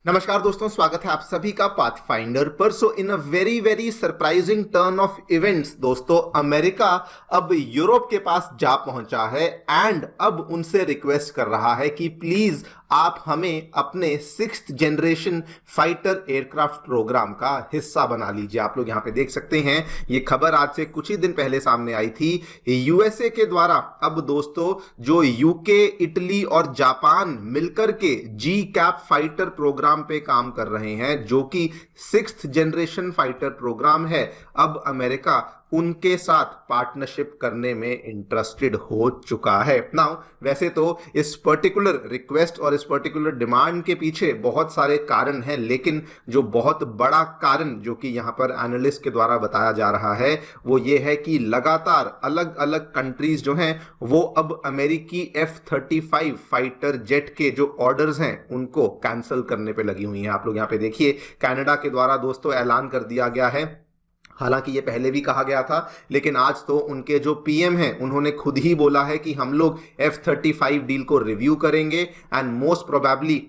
नमस्कार दोस्तों, स्वागत है आप सभी का पाथफाइंडर पर। So in a very very surprising turn of events दोस्तों, अमेरिका अब यूरोप के पास जा पहुंचा है एंड अब उनसे रिक्वेस्ट कर रहा है कि प्लीज आप हमें अपने 6th generation fighter aircraft programme का हिस्सा बना लीजिए। आप लोग यहां पे देख सकते हैं, ये खबर आज से कुछ ही दिन पहले सामने आई थी। यूएसए के द्वारा अब दोस्तों जो यूके, इटली और जापान मिलकर के जी कैप फाइटर प्रोग्राम पे काम कर रहे हैं, जो कि 6th जनरेशन फाइटर प्रोग्राम है, अब अमेरिका उनके साथ पार्टनरशिप करने में इंटरेस्टेड हो चुका है। नाउ वैसे तो इस पर्टिकुलर रिक्वेस्ट और इस पर्टिकुलर डिमांड के पीछे बहुत सारे कारण हैं, लेकिन जो बहुत बड़ा कारण जो कि यहां पर एनालिस्ट के द्वारा बताया जा रहा है वो ये है कि लगातार अलग अलग कंट्रीज जो हैं वो अब अमेरिकी F-35 फाइटर जेट के जो ऑर्डर्स हैं उनको कैंसिल करने पे लगी हुई हैं। आप लोग यहां पे देखिए, कनाडा के द्वारा दोस्तों ऐलान कर दिया गया है। हालांकि ये पहले भी कहा गया था, लेकिन आज तो उनके जो पीएम हैं उन्होंने खुद ही बोला है कि हम लोग F-35 डील को रिव्यू करेंगे एंड मोस्ट प्रोबेबली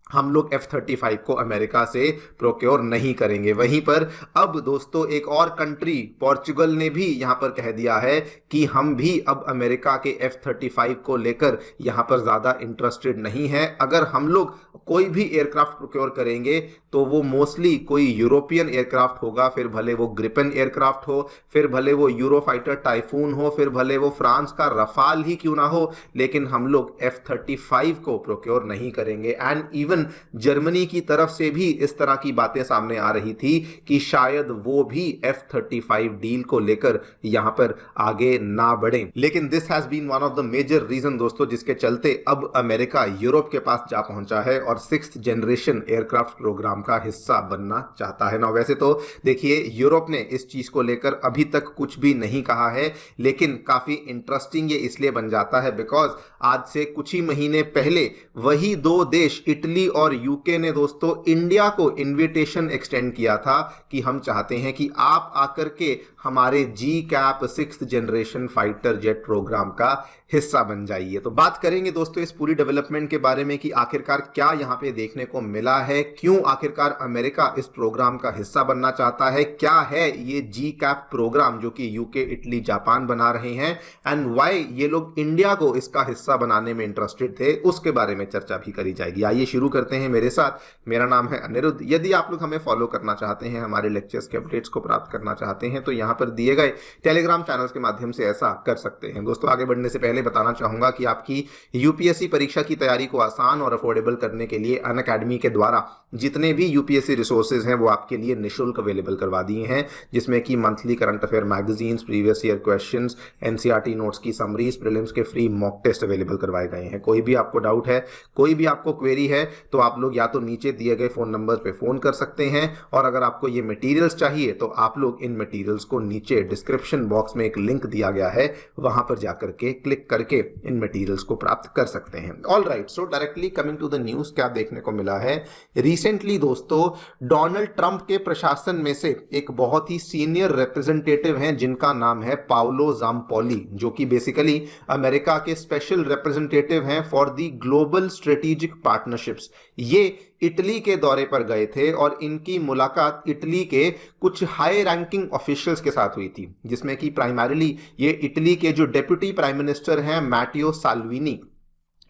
हम लोग F-35 को अमेरिका से प्रोक्योर नहीं करेंगे। वहीं पर अब दोस्तों एक और कंट्री पोर्चुगल ने भी यहां पर कह दिया है कि हम भी अब अमेरिका के F-35 को लेकर यहां पर ज़्यादा इंटरेस्टेड नहीं है। अगर हम लोग कोई भी एयरक्राफ्ट प्रोक्योर करेंगे तो वो मोस्टली कोई यूरोपियन एयरक्राफ्ट होगा, फिर भले वो ग्रिपेन एयरक्राफ्ट हो, फिर भले वो यूरोफाइटर टाइफून हो, फिर भले वो फ्रांस का रफाल ही क्यों ना हो, लेकिन हम लोग F-35 को प्रोक्योर नहीं करेंगे। एंड इवन जर्मनी की तरफ से भी इस तरह की बातें सामने आ रही थी कि शायद वो भी F-35 डील को लेकर यहां पर आगे ना बढ़े। लेकिन this has been one of the major reason दोस्तों जिसके चलते अब अमेरिका यूरोप के पास जा पहुंचा है और 6th जनरेशन एयरक्राफ्ट प्रोग्राम का हिस्सा बनना चाहता है ना। वैसे तो देखिए, यूरोप ने इस चीज को लेकर अभी तक कुछ भी नहीं कहा है, लेकिन काफी इंटरेस्टिंग ये इसलिए बन जाता है बिकॉज आज से कुछ ही महीने पहले वही दो देश इटली और यूके ने दोस्तों इंडिया को इनविटेशन एक्सटेंड किया था कि हम चाहते हैं कि आप आकर के हमारे G CAP 6th generation fighter jet programme का हिस्सा बन जाइए। तो बात करेंगे दोस्तों इस पूरी डेवलपमेंट के बारे में कि आखिरकार क्या यहां पे देखने को मिला है, क्यों आखिरकार अमेरिका इस प्रोग्राम का हिस्सा बनना चाहता है, क्या है ये जी कैप प्रोग्राम जो कि यूके, इटली, जापान बना रहे हैं एंड व्हाई ये लोग इंडिया को इसका हिस्सा बनाने में इंटरेस्टेड थे, उसके बारे में चर्चा भी करी जाएगी। आइए शुरू करते हैं मेरे साथ। मेरा नाम है अनिरुद्ध। यदि आप लोग हमें फॉलो करना चाहते हैं, हमारे लेक्चर्स के अपडेट्स को प्राप्त करना चाहते हैं, तो यहाँ पर दिए गए टेलीग्राम चैनल्स के माध्यम से ऐसा कर सकते हैं। दोस्तों आगे बढ़ने से पहले बताना चाहूंगा कि आपकी यूपीएससी परीक्षा की तैयारी को आसान और अफोर्डेबल करने के लिए अनअकैडमी के द्वारा जितने भी यूपीएससी रिसोर्सेज हैं वो आपके लिए निःशुल्क अवेलेबल करवा दिए हैं, जिसमें कि monthly current affair magazines, previous year questions, NCERT notes की समरीज, प्रीलिम्स के फ्री मॉक टेस्ट अवेलेबल करवाए गए हैं। कोई भी आपको डाउट है, कोई भी आपको क्वेरी है, तो आप लोग या तो नीचे दिए गए फोन नंबर पे फोन कर सकते हैं, और अगर आपको ये मटेरियल्स चाहिए तो आप लोग इन मटेरियल्स को नीचे डिस्क्रिप्शन बॉक्स में एक लिंक दिया गया है, वहां पर जाकर के क्लिक करके इन मटेरियल्स को प्राप्त कर सकते हैं। All right, so directly coming to the news, क्या देखने को मिला है रिसेंटली दोस्तों, डोनाल्ड ट्रंप के प्रशासन में से एक बहुत ही सीनियर रिप्रेजेंटेटिव हैं जिनका नाम है पाउलो जाम्पोली, जो कि बेसिकली अमेरिका के स्पेशल रिप्रेजेंटेटिव हैं for the global strategic partnerships. ये इटली के दौरे पर गए थे और इनकी मुलाकात इटली के कुछ हाई रैंकिंग ऑफिशियल्स के साथ हुई थी, जिसमें कि प्राइमरीली ये इटली के जो डेप्यूटी प्राइम मिनिस्टर हैं मैटियो साल्विनी,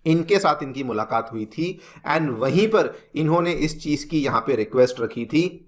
इनके साथ इनकी मुलाकात हुई थी। एंड वहीं पर इन्होंने इस चीज की यहां पे रिक्वेस्ट रखी थी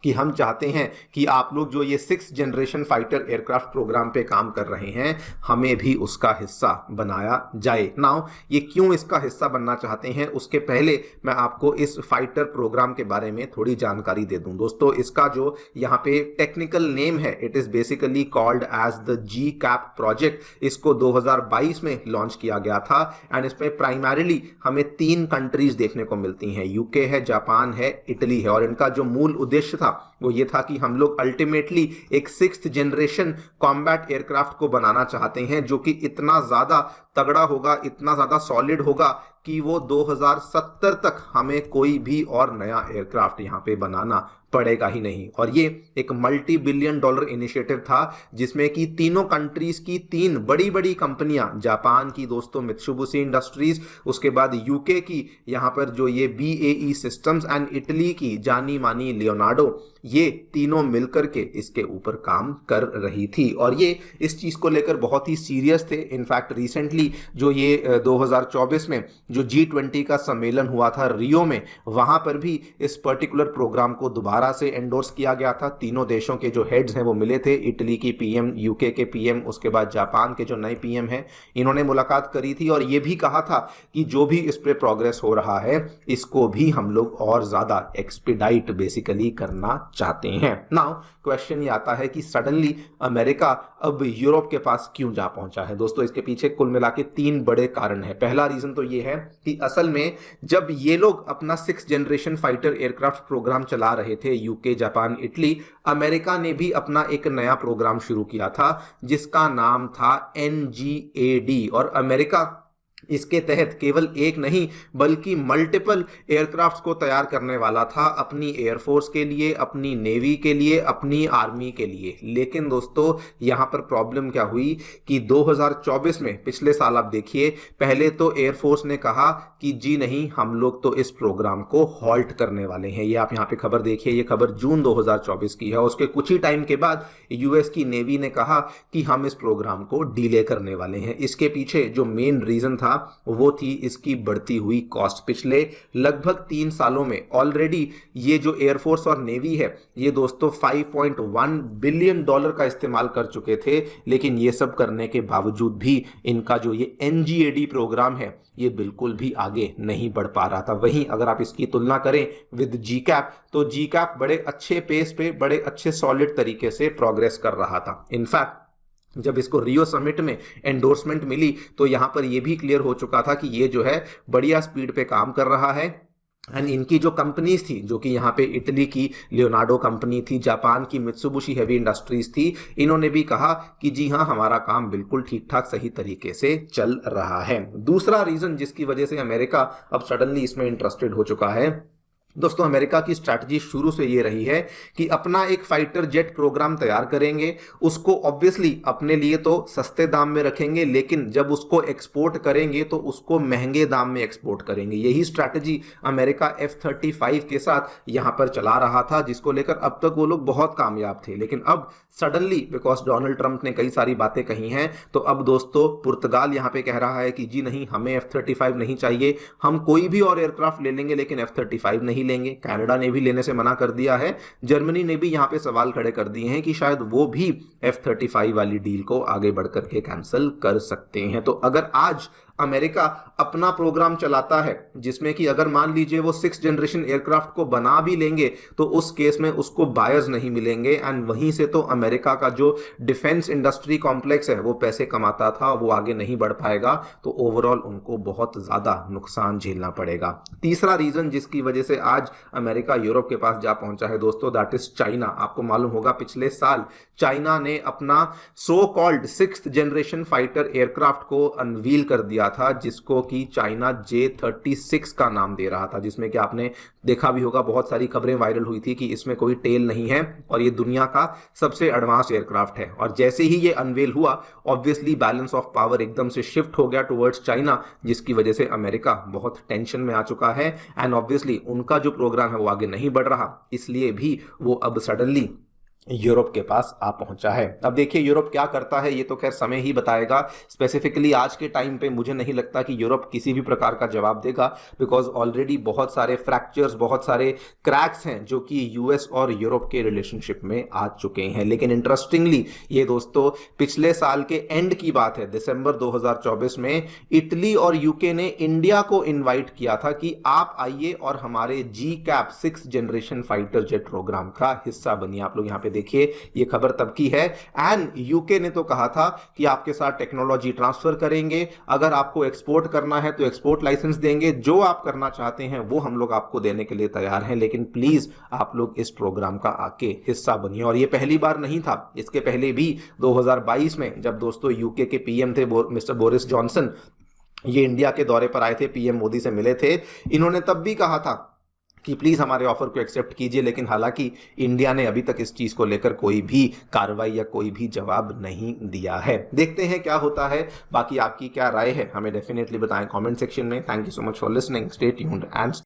कि हम चाहते हैं कि आप लोग जो ये 6th generation fighter aircraft programme पे काम कर रहे हैं, हमें भी उसका हिस्सा बनाया जाए। नाउ ये क्यों इसका हिस्सा बनना चाहते हैं, उसके पहले मैं आपको इस फाइटर प्रोग्राम के बारे में थोड़ी जानकारी दे दूं। दोस्तों इसका जो यहाँ पे टेक्निकल नेम है, it is basically called as the G cap project. इसको 2022 में लॉन्च किया गया था एंड इसमें प्राइमरीली हमें 3 कंट्रीज देखने को मिलती हैं, यूके है, जापान है, इटली है। और इनका जो मूल उद्देश्य था वो ये था कि हम लोग अल्टीमेटली एक 6th जनरेशन कॉम्बैट एयरक्राफ्ट को बनाना चाहते हैं जो कि इतना ज्यादा तगड़ा होगा, इतना ज्यादा सॉलिड होगा कि वो 2070 तक हमें कोई भी और नया एयरक्राफ्ट यहां पे बनाना पड़ेगा ही नहीं। और ये एक मल्टी बिलियन डॉलर इनिशिएटिव था जिसमें कि तीनों कंट्रीज की तीन बड़ी बड़ी कंपनियां, जापान की दोस्तों मित्सुबिशी इंडस्ट्रीज, उसके बाद यूके की यहां पर जो ये BAE सिस्टम्स एंड इटली की जानी मानी लियोनार्डो, ये तीनों मिलकर के इसके ऊपर काम कर रही थी और ये इस चीज को लेकर बहुत ही सीरियस थे। इनफैक्ट रिसेंटली जो ये 2024 में जो G20 का सम्मेलन हुआ था रियो में, वहां पर भी इस पर्टिकुलर प्रोग्राम को दोबारा से एंडोर्स किया गया था। तीनों देशों के जो हेड्स हैं वो मिले थे, इटली की PM, यूके के PM, उसके बाद जापान के जो नए PM हैं, इन्होंने मुलाकात करी थी और ये भी कहा था कि जो भी इस पे प्रोग्रेस हो रहा है इसको भी हम लोग और ज्यादा एक्सपीडाइट बेसिकली करना चाहते हैं। नाउ क्वेश्चन ये आता है कि सडनली अमेरिका अब यूरोप के पास क्यों जा पहुंचा है। दोस्तों इसके पीछे कुल मिला के तीन बड़े कारण हैं। पहला रीजन तो ये है कि असल में जब ये लोग अपना 6th generation fighter aircraft programme चला रहे थे, यूके, जापान, इटली, अमेरिका ने भी अपना एक नया प्रोग्राम शुरू किया था जिसका नाम था NGAD और अमेरिका इसके तहत केवल एक नहीं बल्कि मल्टीपल एयरक्राफ्ट्स को तैयार करने वाला था अपनी एयरफोर्स के लिए, अपनी नेवी के लिए, अपनी आर्मी के लिए। लेकिन दोस्तों यहां पर प्रॉब्लम क्या हुई कि 2024 में, पिछले साल आप देखिए, पहले तो एयरफोर्स ने कहा कि जी नहीं, हम लोग तो इस प्रोग्राम को हॉल्ट करने वाले हैं। ये आप यहां पे खबर देखिए, ये खबर जून 2024 की है। उसके कुछ ही टाइम के बाद यूएस की नेवी ने कहा कि हम इस प्रोग्राम को डिले करने वाले हैं। इसके पीछे जो मेन रीजन था वो थी इसकी बढ़ती हुई कॉस्ट। पिछले लगभग 3 सालों में ऑलरेडी ये जो एयरफोर्स और नेवी है ये दोस्तों $5.1 बिलियन का इस्तेमाल कर चुके थे, लेकिन ये सब करने के बावजूद भी इनका जो ये NGAD प्रोग्राम है ये बिल्कुल भी आगे नहीं बढ़ पा रहा था। वहीं अगर आप इसकी तुलना करें विद GCAP, तो GCAP बड़े अच्छे पेस पे, बड़े अच्छे सॉलिड तरीके से प्रोग्रेस कर रहा था। इनफैक्ट जब इसको रियो समिट में एंडोर्समेंट मिली तो यहां पर यह भी क्लियर हो चुका था कि ये जो है बढ़िया स्पीड पे काम कर रहा है। एंड इनकी जो कंपनीज थी, जो कि यहाँ पे इटली की लियोनार्डो कंपनी थी, जापान की मित्सुबिशी हेवी इंडस्ट्रीज थी, इन्होंने भी कहा कि जी हाँ, हमारा काम बिल्कुल ठीक ठाक सही तरीके से चल रहा है। दूसरा रीजन जिसकी वजह से अमेरिका अब सडनली इसमें इंटरेस्टेड हो चुका है, दोस्तों अमेरिका की स्ट्रैटेजी शुरू से ये रही है कि अपना एक फाइटर जेट प्रोग्राम तैयार करेंगे, उसको ऑब्वियसली अपने लिए तो सस्ते दाम में रखेंगे, लेकिन जब उसको एक्सपोर्ट करेंगे तो उसको महंगे दाम में एक्सपोर्ट करेंगे। यही स्ट्रैटेजी अमेरिका F-35 के साथ यहां पर चला रहा था, जिसको लेकर अब तक वो लोग बहुत कामयाब थे। लेकिन अब सडनली बिकॉज डोनाल्ड ट्रंप ने कई सारी बातें कही हैं, तो अब दोस्तों पुर्तगाल यहां पे कह रहा है कि जी नहीं, हमें F-35 नहीं चाहिए, हम कोई भी और एयरक्राफ्ट ले लेंगे लेकिन F-35 नहीं लेंगे। कनाडा ने भी लेने से मना कर दिया है। जर्मनी ने भी यहां पे सवाल खड़े कर दिए हैं कि शायद वो भी F-35 वाली डील को आगे बढ़कर के कैंसिल कर सकते हैं। तो अगर आज अमेरिका अपना प्रोग्राम चलाता है जिसमें कि अगर मान लीजिए वो 6th जनरेशन एयरक्राफ्ट को बना भी लेंगे तो उस केस में उसको बायर्स नहीं मिलेंगे, एंड वहीं से तो अमेरिका का जो डिफेंस इंडस्ट्री कॉम्प्लेक्स है वो पैसे कमाता था, वो आगे नहीं बढ़ पाएगा। तो ओवरऑल उनको बहुत ज्यादा नुकसान झेलना पड़ेगा। तीसरा रीजन जिसकी वजह से आज अमेरिका यूरोप के पास जा पहुंचा है दोस्तों, दैट इज चाइना। आपको मालूम होगा पिछले साल चाइना ने अपना so called 6th generation fighter aircraft को अनवील कर दिया था, जिसको कि चाइना J-36 का नाम दे रहा था, जिसमें कि आपने देखा भी होगा, बहुत सारी खबरें वायरल हुई थी कि इसमें कोई टेल नहीं है और ये दुनिया का सबसे एडवांस एयरक्राफ्ट है। और जैसे ही ये अनवेल हुआ, ऑब्वियसली बैलेंस ऑफ पावर एकदम से शिफ्ट हो गया टुवर्ड्स चाइना, जिसकी वजह से अमेरिका बहुत टेंशन में आ चुका है। एंड ऑब्वियसली उनका जो प्रोग्राम है वो आगे नहीं बढ़ रहा, इसलिए भी वो अब सडनली यूरोप के पास आ पहुंचा है। अब देखिए यूरोप क्या करता है, ये तो खैर समय ही बताएगा। स्पेसिफिकली आज के टाइम पे मुझे नहीं लगता कि यूरोप किसी भी प्रकार का जवाब देगा, बिकॉज ऑलरेडी बहुत सारे फ्रैक्चर्स, बहुत सारे क्रैक्स हैं जो कि यूएस और यूरोप के रिलेशनशिप में आ चुके हैं। लेकिन इंटरेस्टिंगली ये दोस्तों पिछले साल के एंड की बात है, दिसंबर 2024 में इटली और यूके ने इंडिया को इन्वाइट किया था कि आप आइए और हमारे GCAP 6th generation fighter jet programme का हिस्सा बनिए। आप लोग यहाँ पे देखिए, ये खबर तब की है। एंड यूके ने तो कहा था कि आपके साथ टेक्नोलॉजी ट्रांसफर करेंगे, अगर आपको एक्सपोर्ट करना है तो एक्सपोर्ट लाइसेंस देंगे, जो आप करना चाहते हैं वो हम लोग आपको देने के लिए तैयार हैं, लेकिन प्लीज आप लोग इस प्रोग्राम का आके हिस्सा बनिए। और ये पहली बार नहीं था, इसके पहले भी 2022 में जब दोस्तों यूके के PM थे मिस्टर बोरिस जॉनसन, ये इंडिया के दौरे पर आए थे, पीएम मोदी से मिले थे। इन्होंने तब भी कहा था कि प्लीज हमारे ऑफर को एक्सेप्ट कीजिए, लेकिन हालांकि इंडिया ने अभी तक इस चीज को लेकर कोई भी कार्रवाई या कोई भी जवाब नहीं दिया है। देखते हैं क्या होता है। बाकी आपकी क्या राय है हमें डेफिनेटली बताएं कमेंट सेक्शन में। Thank you so much for listening, stay tuned and